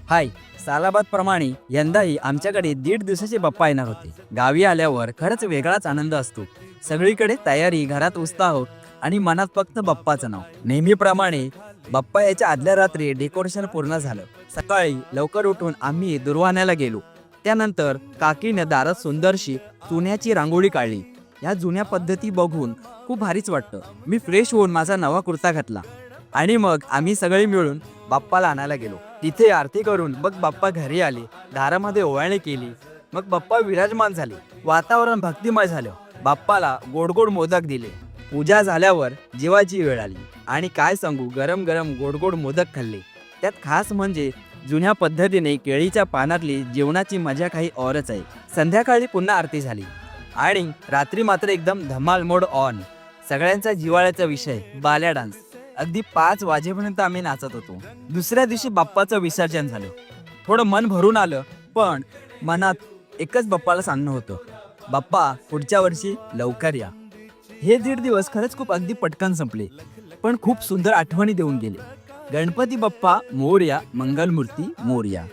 हाय. सालाबाद प्रमाणे यंदाही आमच्याकडे 1.5 दिवसाचे बाप्पा येणार होते. गावी आल्यावर खरंच वेगळाच आनंद असतो. सगळीकडे तयारी, घरात उत्साह आणि मनात फक्त बाप्पाचं नाव. नेहमीप्रमाणे बाप्पा याच्या आदल्या रात्री डेकोरेशन पूर्ण झालं. सकाळी लवकर उठून आम्ही दुर्वाण्याला गेलो. त्यानंतर काकीनं दारात सुंदरशी चुन्याची रांगोळी काढली. या जुन्या पद्धती बघून खूप भारीच वाटतं. मी फ्रेश होऊन माझा नवा कुर्ता घातला आणि मग आम्ही सगळे मिळून बाप्पाला आणायला गेलो. तिथे आरती करून मग बाप्पा घरी आले. दारामध्ये ओवाळणी केली. मग बाप्पा विराजमान झाले. वातावरण भक्तिमय झालं. बाप्पाला गोड गोड मोदक दिले. पूजा झाल्यावर जेवायची वेळ आली आणि काय सांगू, गरम गरम गोड गोड मोदक खाल्ले. त्यात खास म्हणजे जुन्या पद्धतीने केळीच्या पानातली जेवणाची मजा काही औरच आहे. संध्याकाळी पुन्हा आरती झाली आणि रात्री मात्र एकदम धमाल मोड ऑन. सगळ्यांचा जिव्हाळ्याचा विषय बाल्या डान्स. अगदी 5 वाजेपर्यंत आम्ही नाचत होतो. दुसऱ्या दिवशी बाप्पाचं विसर्जन झालं. थोडं मन भरून आलं, पण मनात एकच बाप्पाला सांगणं होतं, बाप्पा पुढच्या वर्षी लवकर या. हे 1.5 दिवस खरंच खूप अगदी पटकन संपले, पण खूप सुंदर आठवणी देऊन गेले. गणपती बाप्पा मोरया, मंगलमूर्ती मोरया.